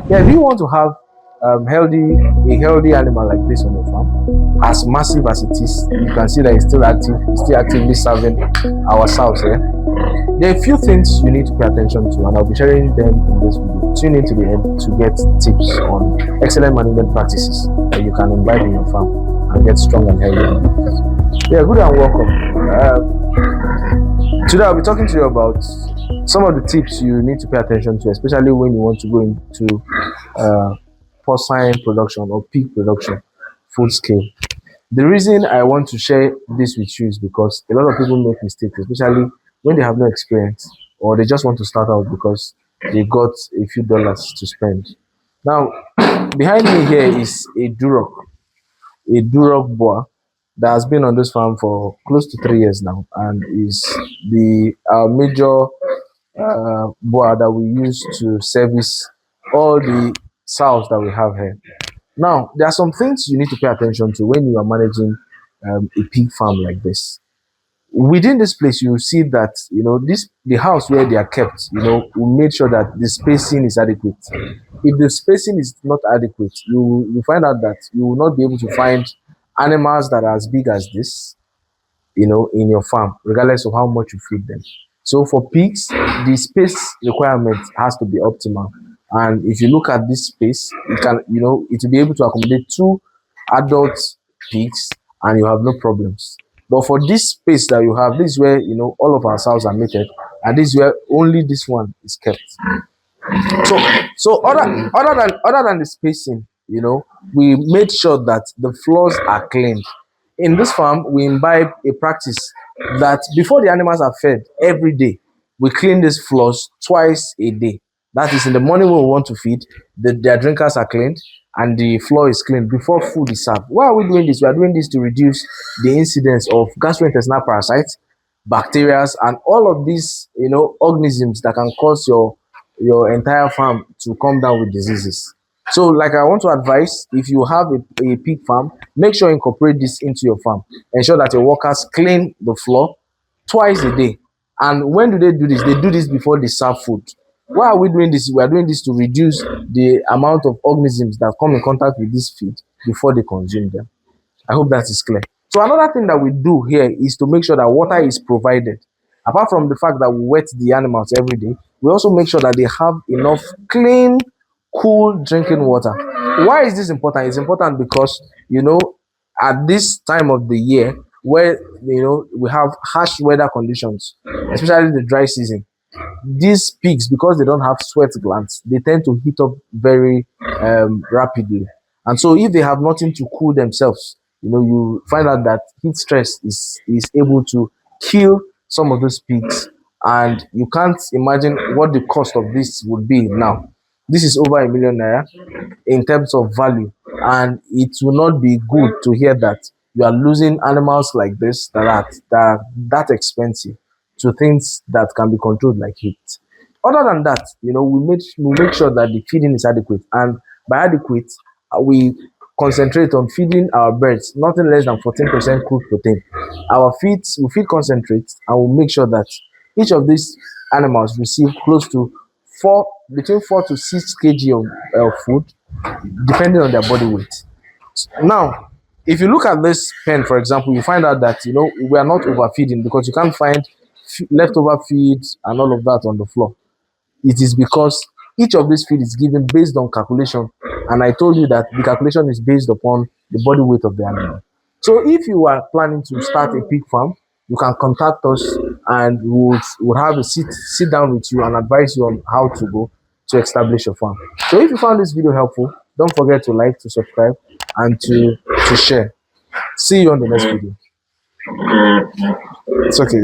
Yeah, do you want to have a healthy animal like this on your farm, as massive as it is? You can see that it's still active, it's still actively serving our sows here. There are a few things you need to pay attention to, and I'll be sharing them in this video. Tune in to the end to get tips on excellent management practices that you can imbibe in your farm and get strong and healthy animals. Yeah, good and welcome. Today I'll be talking to you about some of the tips you need to pay attention to, especially when you want to go into porcine production or pig production, full scale. The reason I want to share this with you is because a lot of people make mistakes, especially when they have no experience or they just want to start out because they got a few dollars to spend. Now, behind me here is a Duroc Boar that has been on this farm for close to 3 years now, and is the major boar that we use to service all the sows that we have here. Now, there are some things you need to pay attention to when you are managing a pig farm like this. Within this place, you will see that the house where they are kept. We made sure that the spacing is adequate. If the spacing is not adequate, you find out that you will not be able to find animals that are as big as this, in your farm, regardless of how much you feed them. So for pigs, the space requirement has to be optimal. And if you look at this space, it will be able to accommodate 2 adult pigs, and you have no problems. But for this space that you have, this is where all of our sows are mated, and this is where only this one is kept. So other than the spacing, we made sure that the floors are cleaned. In this farm, we imbibe a practice that before the animals are fed every day, we clean these floors twice a day. That is, in the morning when we want to feed, their drinkers are cleaned and the floor is cleaned before food is served. Why are we doing this? We are doing this to reduce the incidence of gastrointestinal parasites, bacteria, and all of these organisms that can cause your entire farm to come down with diseases. So, like, I want to advise, if you have a pig farm, make sure you incorporate this into your farm. Ensure that your workers clean the floor twice a day. And when do they do this? They do this before they serve food. Why are we doing this? We are doing this to reduce the amount of organisms that come in contact with this feed before they consume them. I hope that is clear. So another thing that we do here is to make sure that water is provided. Apart from the fact that we wet the animals every day, we also make sure that they have enough clean, cool drinking water. Why is this important? It's important because at this time of the year where we have harsh weather conditions, especially the dry season, these pigs, because they don't have sweat glands, they tend to heat up very rapidly. And so if they have nothing to cool themselves, you find out that heat stress is able to kill some of those pigs, and you can't imagine what the cost of this would be now. This is over ₦1 million in terms of value, and it will not be good to hear that you are losing animals like this that are that expensive to things that can be controlled like heat. Other than that, we make sure that the feeding is adequate, and by adequate, we concentrate on feeding our birds nothing less than 14% crude protein. We feed concentrate, and we make sure that each of these animals receive close to between 4 to 6 kg of food, depending on their body weight. Now, if you look at this pen, for example, you find out that we are not overfeeding, because you can't find leftover feeds and all of that on the floor. It is because each of these feed is given based on calculation, and I told you that the calculation is based upon the body weight of the animal. So if you are planning to start a pig farm, you can contact us, and we'll have a sit down with you and advise you on how to go to establish your farm. So if you found this video helpful, don't forget to like, to subscribe, and to share. See you on the next video. It's okay.